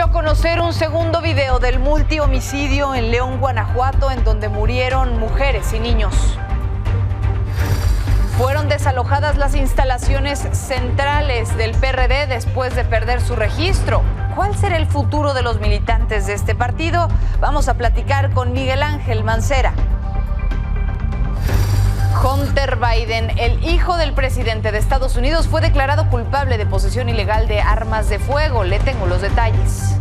a conocer un segundo video del multihomicidio en León, Guanajuato, en donde murieron mujeres y niños. Fueron desalojadas las instalaciones centrales del PRD después de perder su registro. ¿Cuál será el futuro de los militantes de este partido? Vamos a platicar con Miguel Ángel Mancera. Hunter Biden, el hijo del presidente de Estados Unidos, fue declarado culpable de posesión ilegal de armas de fuego. Le tengo los detalles.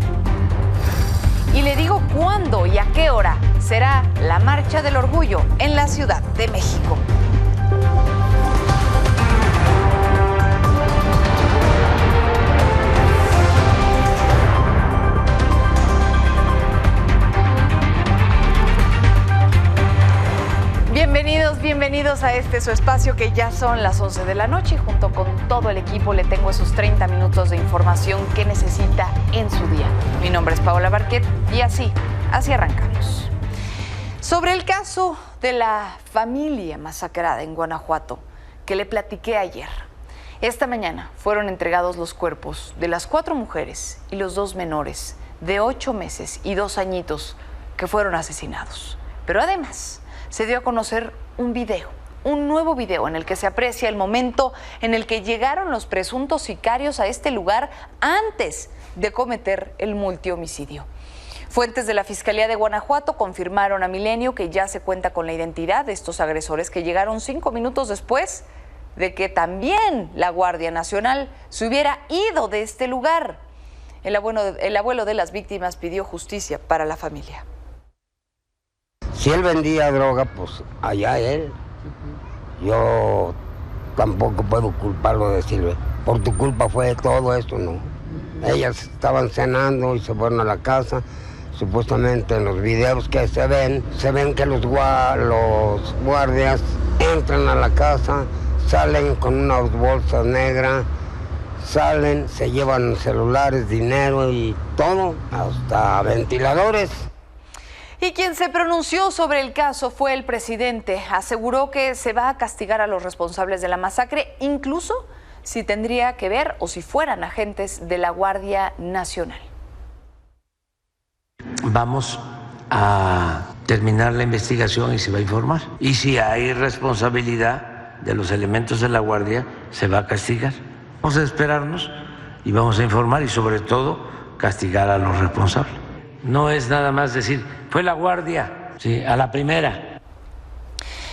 Y le digo cuándo y a qué hora será la Marcha del Orgullo en la Ciudad de México. Bienvenidos a este su espacio, que ya son las 11 de la noche. Junto con todo el equipo le tengo esos 30 minutos de información que necesita en su día. Mi nombre es Paola Barquet y así arrancamos. Sobre el caso de la familia masacrada en Guanajuato, que le platiqué ayer. Esta mañana fueron entregados los cuerpos de las 4 mujeres y los 2 menores de 8 meses y 2 añitos que fueron asesinados. Pero además se dio a conocer un nuevo video en el que se aprecia el momento en el que llegaron los presuntos sicarios a este lugar antes de cometer el multihomicidio. Fuentes de la Fiscalía de Guanajuato confirmaron a Milenio que ya se cuenta con la identidad de estos agresores, que llegaron 5 minutos después de que también la Guardia Nacional se hubiera ido de este lugar. El abuelo de las víctimas pidió justicia para la familia. Si él vendía droga, pues allá él. Yo tampoco puedo culparlo de decirle, por tu culpa fue todo esto, no. Ellas estaban cenando y se fueron a la casa. Supuestamente en los videos que se ven que los guardias entran a la casa, salen con unas bolsas negras, salen, se llevan celulares, dinero y todo, hasta ventiladores. Y quien se pronunció sobre el caso fue el presidente. Aseguró que se va a castigar a los responsables de la masacre, incluso si tendría que ver o si fueran agentes de la Guardia Nacional. Vamos a terminar la investigación y se va a informar. Y si hay responsabilidad de los elementos de la Guardia, se va a castigar. Vamos a esperarnos y vamos a informar y sobre todo castigar a los responsables. No es nada más decir, fue la Guardia, sí, a la primera.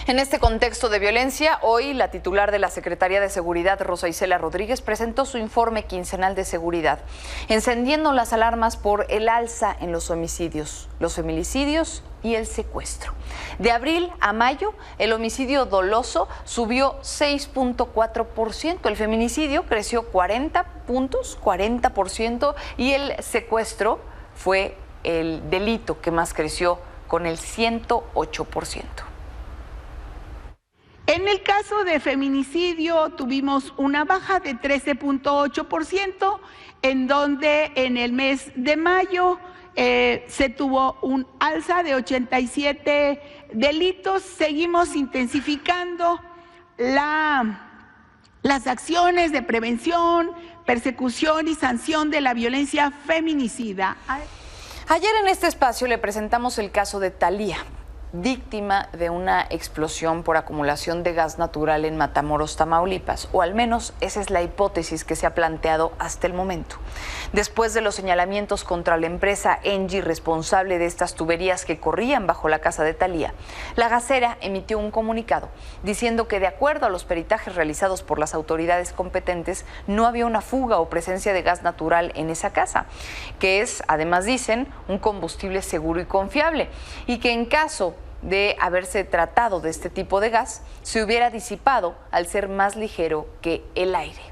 En este contexto de violencia, hoy la titular de la Secretaría de Seguridad, Rosa Isela Rodríguez, presentó su informe quincenal de seguridad, encendiendo las alarmas por el alza en los homicidios, los feminicidios y el secuestro. De abril a mayo, el homicidio doloso subió 6.4%, el feminicidio creció 40 puntos, 40%, y el secuestro fue el delito que más creció, con el 108%. En el caso de feminicidio tuvimos una baja de 13.8%, en donde en el mes de mayo se tuvo un alza de 87 delitos. Seguimos intensificando las acciones de prevención, persecución y sanción de la violencia feminicida. Ayer en este espacio le presentamos el caso de Thalía, víctima de una explosión por acumulación de gas natural en Matamoros, Tamaulipas, o al menos esa es la hipótesis que se ha planteado hasta el momento. Después de los señalamientos contra la empresa Engie, responsable de estas tuberías que corrían bajo la casa de Thalía, la gasera emitió un comunicado diciendo que, de acuerdo a los peritajes realizados por las autoridades competentes, no había una fuga o presencia de gas natural en esa casa, que es, además dicen, un combustible seguro y confiable, y que en caso de haberse tratado de este tipo de gas, se hubiera disipado al ser más ligero que el aire.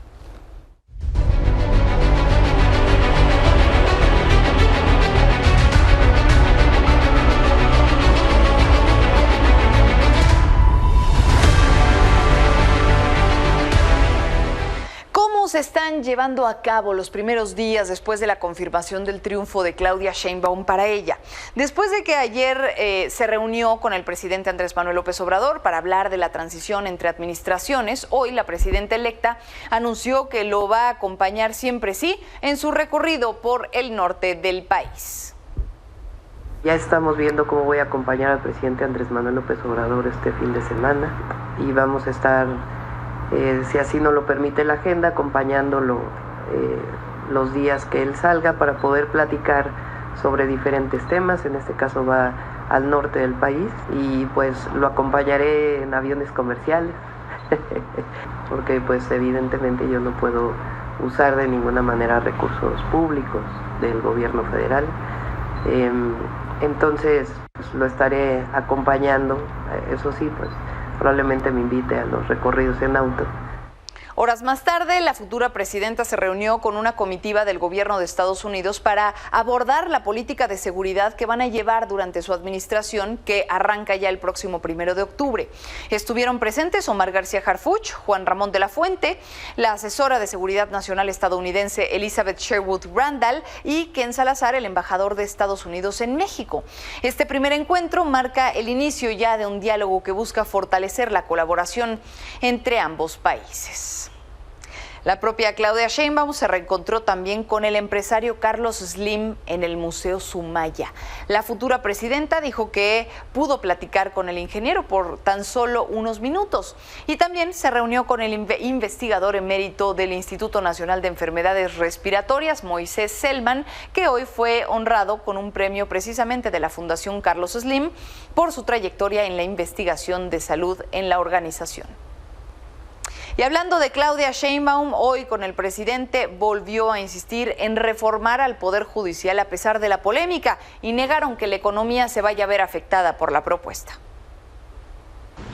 ¿Cómo se están están llevando a cabo los primeros días después de la confirmación del triunfo de Claudia Sheinbaum para ella? Después de que ayer se reunió con el presidente Andrés Manuel López Obrador para hablar de la transición entre administraciones, hoy la presidenta electa anunció que lo va a acompañar siempre sí en su recorrido por el norte del país. Ya estamos viendo cómo voy a acompañar al presidente Andrés Manuel López Obrador este fin de semana y vamos a estar, si así nos lo permite la agenda, acompañándolo los días que él salga para poder platicar sobre diferentes temas. En este caso va al norte del país y pues lo acompañaré en aviones comerciales porque pues evidentemente yo no puedo usar de ninguna manera recursos públicos del gobierno federal. Entonces pues, lo estaré acompañando, eso sí, pues probablemente me invite a los recorridos en auto. Horas más tarde, la futura presidenta se reunió con una comitiva del gobierno de Estados Unidos para abordar la política de seguridad que van a llevar durante su administración, que arranca ya el próximo 1 de octubre. Estuvieron presentes Omar García Harfuch, Juan Ramón de la Fuente, la asesora de Seguridad Nacional estadounidense Elizabeth Sherwood Randall y Ken Salazar, el embajador de Estados Unidos en México. Este primer encuentro marca el inicio ya de un diálogo que busca fortalecer la colaboración entre ambos países. La propia Claudia Sheinbaum se reencontró también con el empresario Carlos Slim en el Museo Sumaya. La futura presidenta dijo que pudo platicar con el ingeniero por tan solo unos minutos y también se reunió con el investigador emérito del Instituto Nacional de Enfermedades Respiratorias, Moisés Selman, que hoy fue honrado con un premio precisamente de la Fundación Carlos Slim por su trayectoria en la investigación de salud en la organización. Y hablando de Claudia Sheinbaum, hoy con el presidente volvió a insistir en reformar al Poder Judicial a pesar de la polémica y negaron que la economía se vaya a ver afectada por la propuesta.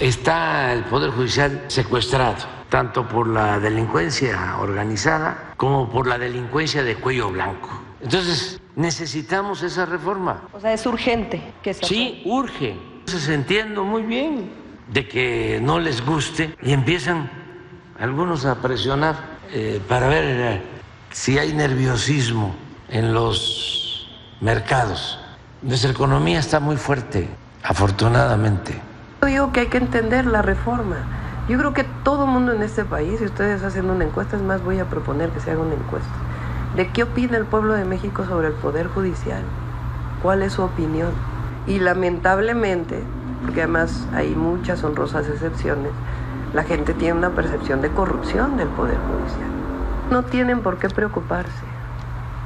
Está el Poder Judicial secuestrado, tanto por la delincuencia organizada como por la delincuencia de cuello blanco. Entonces, necesitamos esa reforma. O sea, es urgente que se Sí, urge. Entonces entiendo muy bien de que no les guste y empiezan algunos a presionar para ver si hay nerviosismo en los mercados. Nuestra economía está muy fuerte, afortunadamente. Yo digo que hay que entender la reforma. Yo creo que todo el mundo en este país, si ustedes hacen una encuesta, es más, voy a proponer que se haga una encuesta, de qué opina el pueblo de México sobre el Poder Judicial, cuál es su opinión. Y lamentablemente, porque además hay muchas honrosas excepciones, la gente tiene una percepción de corrupción del Poder Judicial. No tienen por qué preocuparse.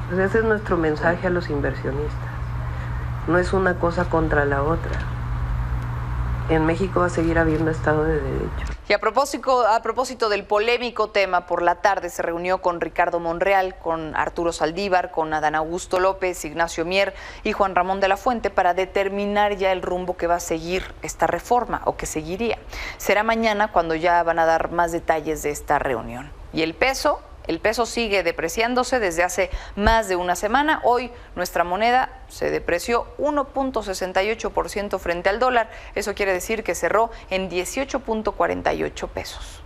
Pues ese es nuestro mensaje a los inversionistas. No es una cosa contra la otra. En México va a seguir habiendo Estado de Derecho. Y a propósito del polémico tema, por la tarde se reunió con Ricardo Monreal, con Arturo Saldívar, con Adán Augusto López, Ignacio Mier y Juan Ramón de la Fuente para determinar ya el rumbo que va a seguir esta reforma o que seguiría. Será mañana cuando ya van a dar más detalles de esta reunión. Y el peso sigue depreciándose desde hace más de una semana. Hoy nuestra moneda se depreció 1.68% frente al dólar. Eso quiere decir que cerró en 18.48 pesos.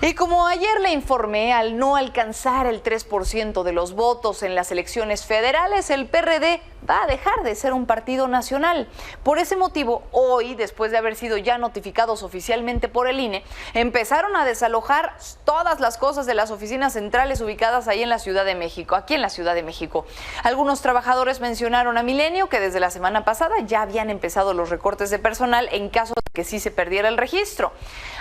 Y como ayer le informé, al no alcanzar el 3% de los votos en las elecciones federales, el PRD va a dejar de ser un partido nacional. Por ese motivo, hoy, después de haber sido ya notificados oficialmente por el INE, empezaron a desalojar todas las cosas de las oficinas centrales ubicadas ahí en la Ciudad de México, aquí en la Ciudad de México. Algunos trabajadores mencionaron a Milenio que desde la semana pasada ya habían empezado los recortes de personal en caso de que sí se perdiera el registro.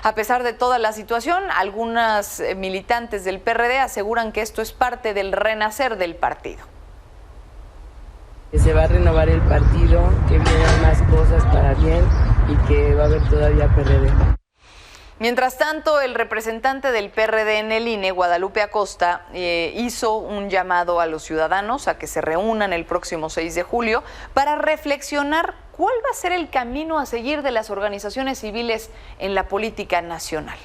A pesar de toda la situación, algunas militantes del PRD aseguran que esto es parte del renacer del partido. Se va a renovar el partido, que vienen más cosas para bien y que va a haber todavía PRD. Mientras tanto, el representante del PRD en el INE, Guadalupe Acosta, hizo un llamado a los ciudadanos a que se reúnan el próximo 6 de julio para reflexionar cuál va a ser el camino a seguir de las organizaciones civiles en la política nacional.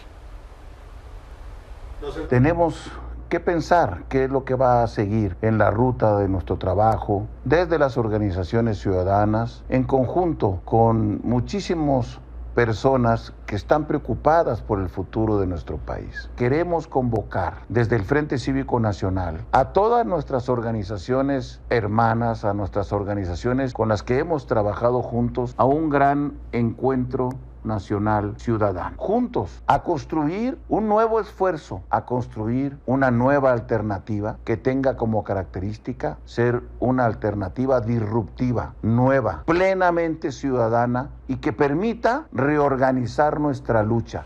Tenemos que pensar qué es lo que va a seguir en la ruta de nuestro trabajo desde las organizaciones ciudadanas, en conjunto con muchísimos personas que están preocupadas por el futuro de nuestro país. Queremos convocar desde el Frente Cívico Nacional a todas nuestras organizaciones hermanas, a nuestras organizaciones con las que hemos trabajado juntos, a un gran encuentro nacional ciudadano. Juntos, a construir un nuevo esfuerzo, a construir una nueva alternativa que tenga como característica ser una alternativa disruptiva, nueva, plenamente ciudadana y que permita reorganizar nuestra lucha.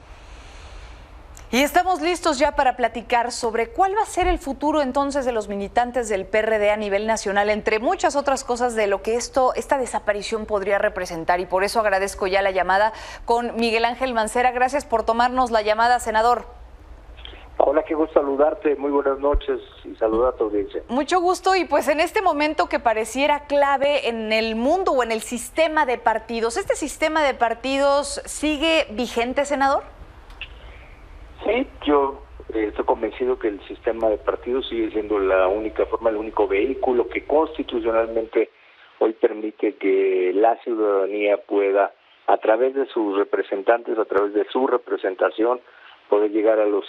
Y estamos listos ya para platicar sobre cuál va a ser el futuro entonces de los militantes del PRD a nivel nacional, entre muchas otras cosas de lo que esta desaparición podría representar. Y por eso agradezco ya la llamada con Miguel Ángel Mancera. Gracias por tomarnos la llamada, senador. Hola, qué gusto saludarte, muy buenas noches y saludar a tu audiencia. Mucho gusto, y pues en este momento que pareciera clave en el mundo o en el sistema de partidos, ¿este sistema de partidos sigue vigente, senador? Sí, yo estoy convencido que el sistema de partidos sigue siendo la única forma, el único vehículo que constitucionalmente hoy permite que la ciudadanía pueda, a través de sus representantes, a través de su representación, poder llegar a los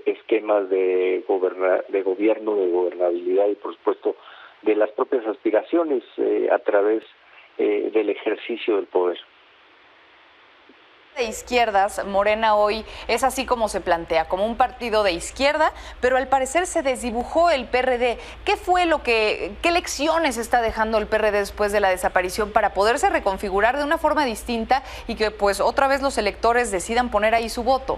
esquemas de gobierno, de gobernabilidad y, por supuesto, de las propias aspiraciones a través del ejercicio del poder. De izquierdas, Morena hoy es así como se plantea, como un partido de izquierda, pero al parecer se desdibujó el PRD. ¿Qué lecciones está dejando el PRD después de la desaparición para poderse reconfigurar de una forma distinta y que pues otra vez los electores decidan poner ahí su voto?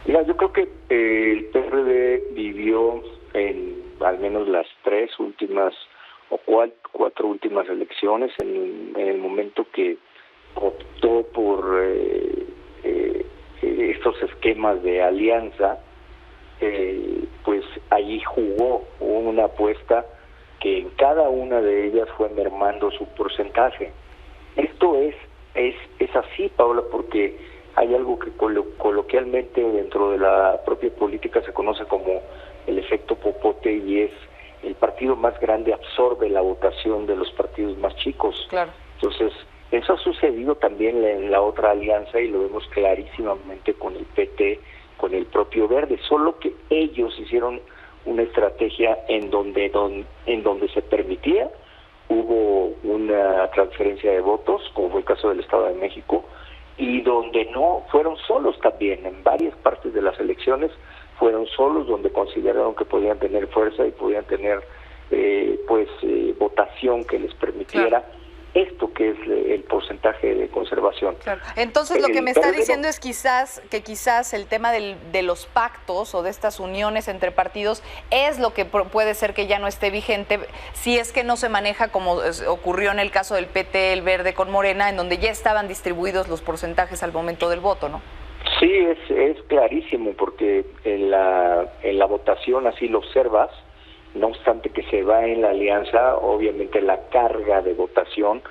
Mira, yo creo que el PRD vivió en al menos las 3 últimas o 4 últimas elecciones en el momento que optó por estos esquemas de alianza, pues allí jugó una apuesta que en cada una de ellas fue mermando su porcentaje. Esto es así, Paula, porque hay algo que coloquialmente dentro de la propia política se conoce como el efecto popote, y es el partido más grande absorbe la votación de los partidos más chicos. Claro. Entonces, eso ha sucedido también en la otra alianza y lo vemos clarísimamente con el PT, con el propio Verde, solo que ellos hicieron una estrategia en donde se permitía, hubo una transferencia de votos, como fue el caso del Estado de México, y donde no, fueron solos también, en varias partes de las elecciones fueron solos, donde consideraron que podían tener fuerza y podían tener votación que les permitiera, claro, esto que es el porcentaje de conservación. Claro. Entonces lo que me está diciendo es quizás el tema de los pactos o de estas uniones entre partidos es lo que puede ser que ya no esté vigente si es que no se maneja como ocurrió en el caso del PT, el Verde con Morena, en donde ya estaban distribuidos los porcentajes al momento del voto, ¿no? Sí, es clarísimo, porque en la votación así lo observas. No obstante que se va en la alianza, obviamente la carga de votación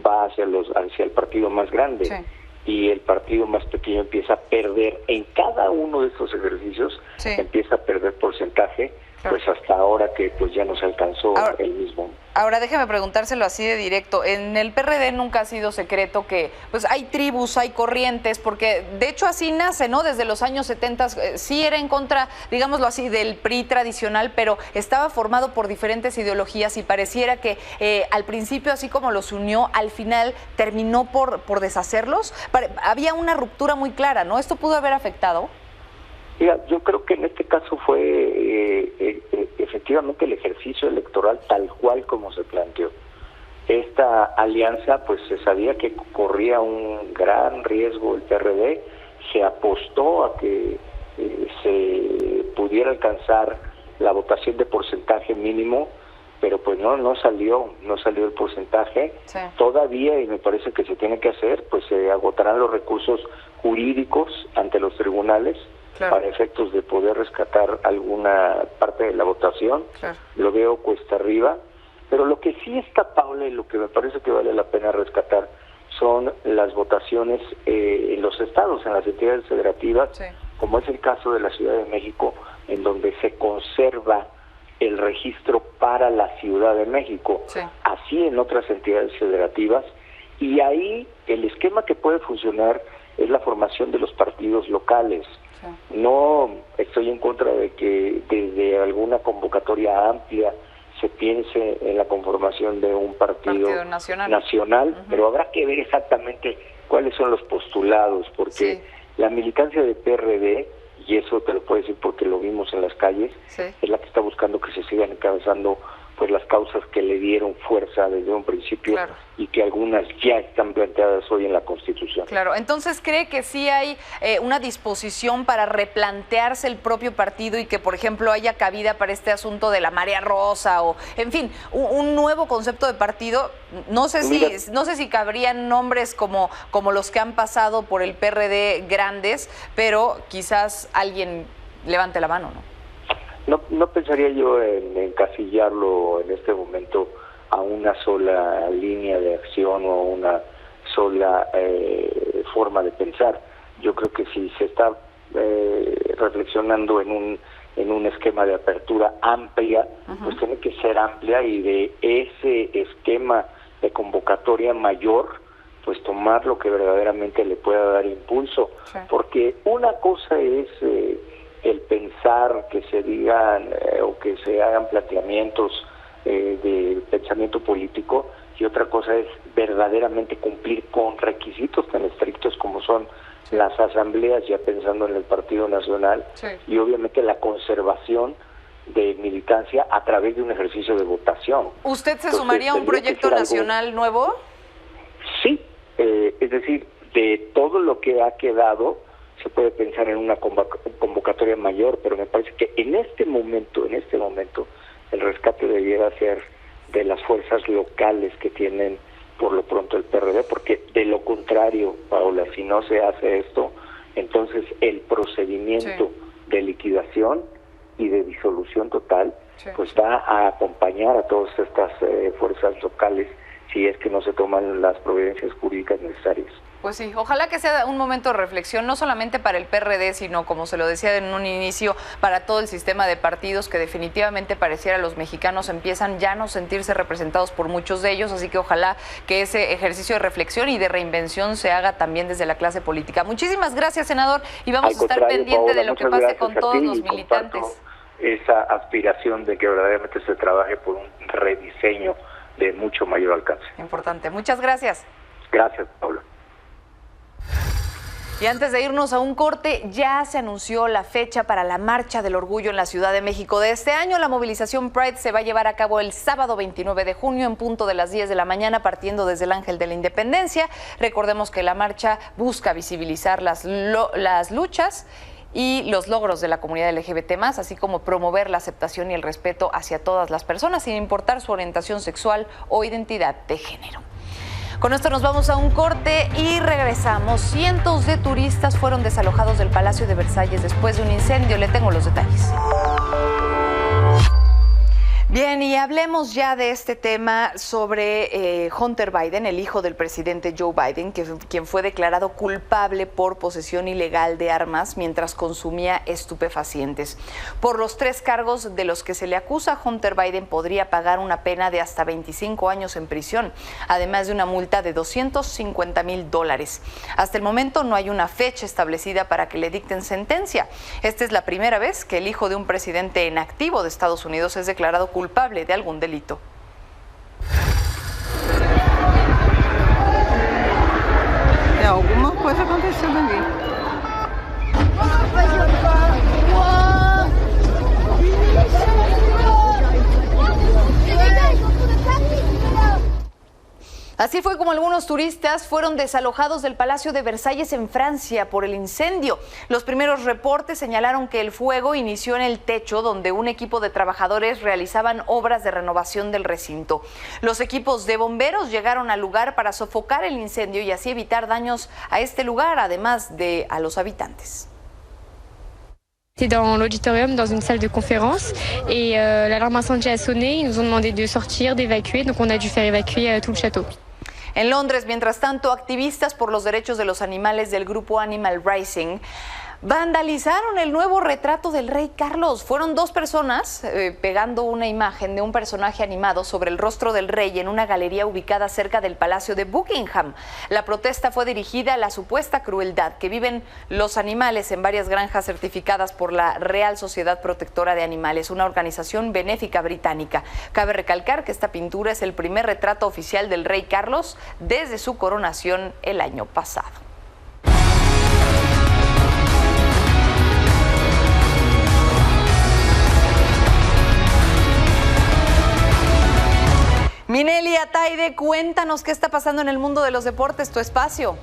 va hacia el partido más grande, y el partido más pequeño empieza a perder en cada uno de estos ejercicios, empieza a perder porcentaje, pues hasta ahora que pues ya no se alcanzó el mismo. Ahora déjeme preguntárselo así de directo. En el PRD nunca ha sido secreto que pues hay tribus, hay corrientes, porque de hecho así nace, ¿no? Desde los años 70 sí era en contra, digámoslo así, del PRI tradicional, pero estaba formado por diferentes ideologías y pareciera que al principio, así como los unió, al final terminó por deshacerlos. Había una ruptura muy clara, ¿no? ¿Esto pudo haber afectado? Mira, yo creo que en este caso fue efectivamente el ejercicio electoral tal cual como se planteó. Esta alianza, pues se sabía que corría un gran riesgo el PRD, se apostó a que se pudiera alcanzar la votación de porcentaje mínimo, pero pues no salió el porcentaje. Todavía, y me parece que se tiene que hacer, pues se agotarán los recursos jurídicos ante los tribunales, para efectos de poder rescatar alguna parte de la votación. Lo veo cuesta arriba, pero lo que sí está, Paula, y lo que me parece que vale la pena rescatar son las votaciones en los estados, en las entidades federativas, como es el caso de la Ciudad de México, en donde se conserva el registro para la Ciudad de México. Así en otras entidades federativas, Y ahí el esquema que puede funcionar es la formación de los partidos locales. No estoy en contra de que desde alguna convocatoria amplia se piense en la conformación de un partido nacional, pero habrá que ver exactamente cuáles son los postulados, porque la militancia de PRD, y eso te lo puedo decir porque lo vimos en las calles, es la que está buscando que se sigan encabezando pues las causas que le dieron fuerza desde un principio y que algunas ya están planteadas hoy en la Constitución. Claro, entonces ¿cree que sí hay una disposición para replantearse el propio partido y que, por ejemplo, haya cabida para este asunto de la marea rosa o, en fin, un nuevo concepto de partido? No sé si cabrían nombres como los que han pasado por el PRD grandes, pero quizás alguien levante la mano, ¿no? No pensaría yo en encasillarlo en este momento a una sola línea de acción o a una sola forma de pensar. Yo creo que si se está reflexionando en un esquema de apertura amplia, pues tiene que ser amplia, y de ese esquema de convocatoria mayor, pues tomar lo que verdaderamente le pueda dar impulso. Porque una cosa es el pensar que se digan o que se hagan planteamientos de pensamiento político, y otra cosa es verdaderamente cumplir con requisitos tan estrictos como son las asambleas, ya pensando en el Partido Nacional, y obviamente la conservación de militancia a través de un ejercicio de votación. ¿Usted se sumaría a un proyecto nacional nuevo? Sí, es decir, de todo lo que ha quedado, se puede pensar en una convocatoria mayor, pero me parece que en este momento, el rescate debiera ser de las fuerzas locales que tienen por lo pronto el PRD, porque de lo contrario, Paola, si no se hace esto, entonces el procedimiento de liquidación y de disolución total, pues va a acompañar a todas estas fuerzas locales si es que no se toman las providencias jurídicas necesarias. Pues sí, ojalá que sea un momento de reflexión, no solamente para el PRD, sino, como se lo decía en un inicio, para todo el sistema de partidos, que definitivamente pareciera los mexicanos empiezan ya a no sentirse representados por muchos de ellos, así que ojalá que ese ejercicio de reflexión y de reinvención se haga también desde la clase política. Muchísimas gracias, senador, y vamos a estar pendientes de lo que pase con todos los militantes. Esa aspiración de que verdaderamente se trabaje por un rediseño de mucho mayor alcance. Importante. Muchas gracias. Gracias, Paula. Y antes de irnos a un corte, ya se anunció la fecha para la Marcha del Orgullo en la Ciudad de México de este año. La movilización Pride se va a llevar a cabo el sábado 29 de junio en punto de las 10 de la mañana, partiendo desde el Ángel de la Independencia. Recordemos que la marcha busca visibilizar las luchas y los logros de la comunidad LGBT+, así como promover la aceptación y el respeto hacia todas las personas, sin importar su orientación sexual o identidad de género. Con esto nos vamos a un corte y regresamos. Cientos de turistas fueron desalojados del Palacio de Versalles después de un incendio. Le tengo los detalles. Bien, y hablemos ya de este tema sobre Hunter Biden, el hijo del presidente Joe Biden, quien fue declarado culpable por posesión ilegal de armas mientras consumía estupefacientes. Por los 3 cargos de los que se le acusa, Hunter Biden podría pagar una pena de hasta 25 años en prisión, además de una multa de $250,000. Hasta el momento no hay una fecha establecida para que le dicten sentencia. Esta es la primera vez que el hijo de un presidente en activo de Estados Unidos es declarado culpable de algún delito. Alguma coisa aconteceu ali. Así fue como algunos turistas fueron desalojados del Palacio de Versalles en Francia por el incendio. Los primeros reportes señalaron que el fuego inició en el techo, donde un equipo de trabajadores realizaban obras de renovación del recinto. Los equipos de bomberos llegaron al lugar para sofocar el incendio y así evitar daños a este lugar, además de a los habitantes. C'était dans l'auditorium, dans une salle de conférence, et l'alarme incendie a sonné. Ils nous ont demandé de sortir, d'évacuer, donc on a dû faire évacuer tout le château. En Londres, mientras tanto, activistas por los derechos de los animales del grupo Animal Rising Vandalizaron el nuevo retrato del rey Carlos. Fueron 2 personas pegando una imagen de un personaje animado sobre el rostro del rey en una galería ubicada cerca del Palacio de Buckingham. La protesta fue dirigida a la supuesta crueldad que viven los animales en varias granjas certificadas por la Real Sociedad Protectora de Animales, una organización benéfica británica. Cabe recalcar que esta pintura es el primer retrato oficial del rey Carlos desde su coronación el año pasado. Mineli Ataide, cuéntanos qué está pasando en el mundo de los deportes, tu espacio.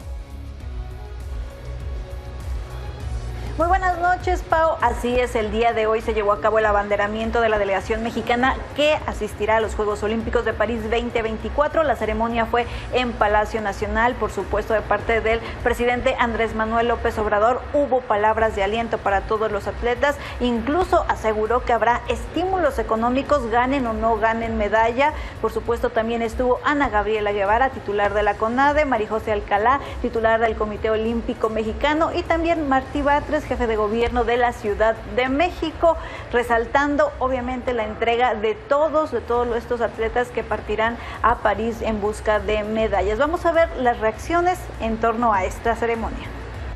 Muy buenas noches, Pau. Así es, el día de hoy se llevó a cabo el abanderamiento de la delegación mexicana que asistirá a los Juegos Olímpicos de París 2024. La ceremonia fue en Palacio Nacional, por supuesto, de parte del presidente Andrés Manuel López Obrador. Hubo palabras de aliento para todos los atletas, incluso aseguró que habrá estímulos económicos, ganen o no ganen medalla. Por supuesto, también estuvo Ana Gabriela Guevara, titular de la CONADE, María José Alcalá, titular del Comité Olímpico Mexicano, y también Martí Batres, jefe de gobierno de la Ciudad de México, resaltando obviamente la entrega de todos estos atletas que partirán a París en busca de medallas. Vamos a ver las reacciones en torno a esta ceremonia.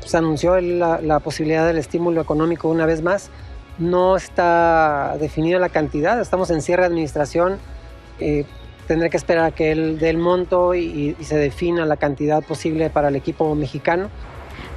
Se anunció la posibilidad del estímulo económico una vez más. No está definida la cantidad, estamos en cierre de administración. Tendré que esperar a que él dé el monto y se defina la cantidad posible para el equipo mexicano.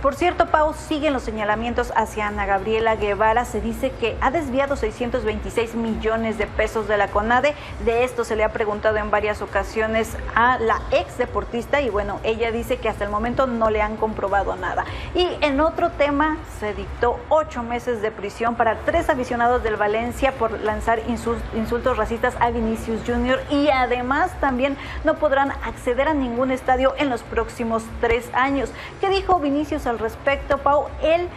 Por cierto, Pau, siguen los señalamientos hacia Ana Gabriela Guevara. Se dice que ha desviado 626 millones de pesos de la CONADE. De esto se le ha preguntado en varias ocasiones a la ex deportista y bueno, ella dice que hasta el momento no le han comprobado nada. Y en otro tema, se dictó 8 meses de prisión para 3 aficionados del Valencia por lanzar insultos racistas a Vinicius Jr. y además también no podrán acceder a ningún estadio en los próximos 3 años. ¿Qué dijo Vinicius al respecto, Pau? Él,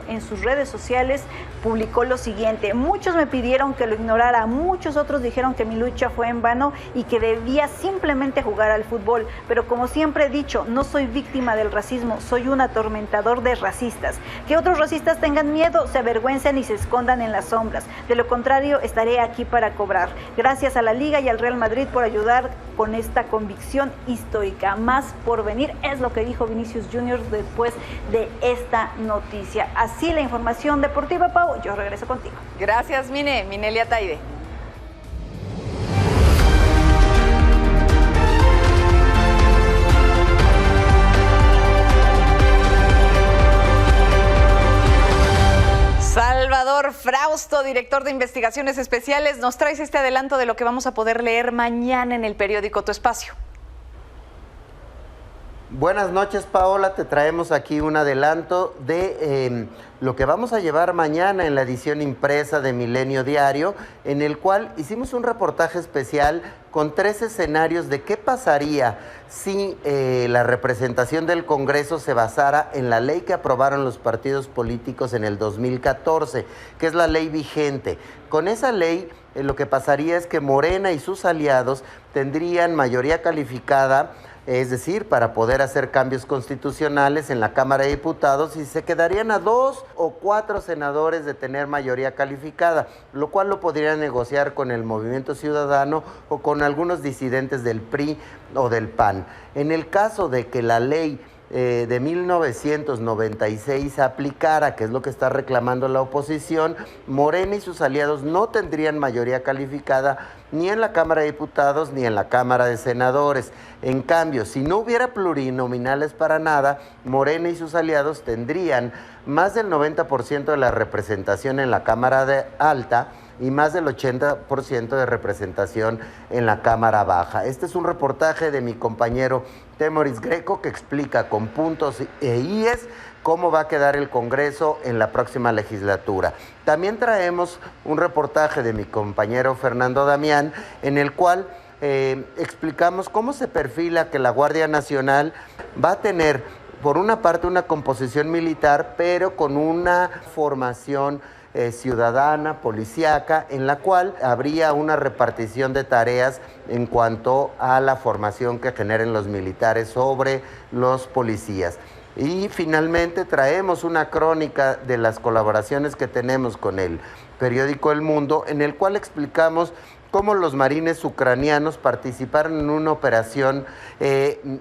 en sus redes sociales publicó lo siguiente: muchos me pidieron que lo ignorara, muchos otros dijeron que mi lucha fue en vano y que debía simplemente jugar al fútbol, pero como siempre he dicho, no soy víctima del racismo, soy un atormentador de racistas. Que otros racistas tengan miedo, se avergüencen y se escondan en las sombras, de lo contrario estaré aquí para cobrar. Gracias a la Liga y al Real Madrid por ayudar con esta convicción histórica. Más por venir, es lo que dijo Vinicius Jr. después de esta noticia. Así la información deportiva, Pau. Yo regreso contigo. Gracias, Mineli Ataide. Salvador Frausto, director de Investigaciones Especiales, nos traes este adelanto de lo que vamos a poder leer mañana en el periódico Tu Espacio. Buenas noches, Paola. Te traemos aquí un adelanto de lo que vamos a llevar mañana en la edición impresa de Milenio Diario, en el cual hicimos un reportaje especial con 3 escenarios de qué pasaría si la representación del Congreso se basara en la ley que aprobaron los partidos políticos en el 2014, que es la ley vigente. Con esa ley, lo que pasaría es que Morena y sus aliados tendrían mayoría calificada, es decir, para poder hacer cambios constitucionales en la Cámara de Diputados, y se quedarían a 2 o 4 senadores de tener mayoría calificada, lo cual lo podrían negociar con el Movimiento Ciudadano o con algunos disidentes del PRI o del PAN. En el caso de que la ley de 1996 aplicara, que es lo que está reclamando la oposición, Morena y sus aliados no tendrían mayoría calificada ni en la Cámara de Diputados ni en la Cámara de Senadores. En cambio, si no hubiera plurinominales para nada, Morena y sus aliados tendrían más del 90% de la representación en la Cámara de Alta y más del 80% de representación en la Cámara Baja. Este es un reportaje de mi compañero Temoris Greco, que explica con puntos e IES cómo va a quedar el Congreso en la próxima legislatura. También traemos un reportaje de mi compañero Fernando Damián, en el cual explicamos cómo se perfila que la Guardia Nacional va a tener, por una parte, una composición militar, pero con una formación ciudadana, policíaca, en la cual habría una repartición de tareas en cuanto a la formación que generen los militares sobre los policías. Y finalmente traemos una crónica de las colaboraciones que tenemos con el periódico El Mundo, en el cual explicamos cómo los marines ucranianos participaron en una operación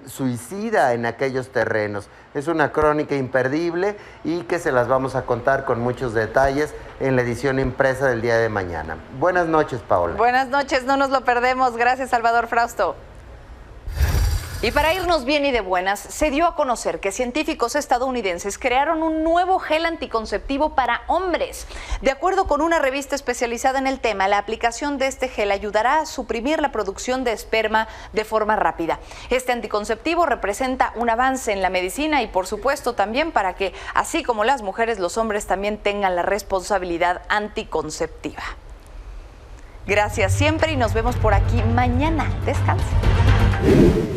suicida en aquellos terrenos. Es una crónica imperdible y que se las vamos a contar con muchos detalles en la edición impresa del día de mañana. Buenas noches, Paola. Buenas noches, no nos lo perdemos. Gracias, Salvador Frausto. Y para irnos bien y de buenas, se dio a conocer que científicos estadounidenses crearon un nuevo gel anticonceptivo para hombres. De acuerdo con una revista especializada en el tema, la aplicación de este gel ayudará a suprimir la producción de esperma de forma rápida. Este anticonceptivo representa un avance en la medicina y, por supuesto, también para que, así como las mujeres, los hombres también tengan la responsabilidad anticonceptiva. Gracias siempre y nos vemos por aquí mañana. Descansen.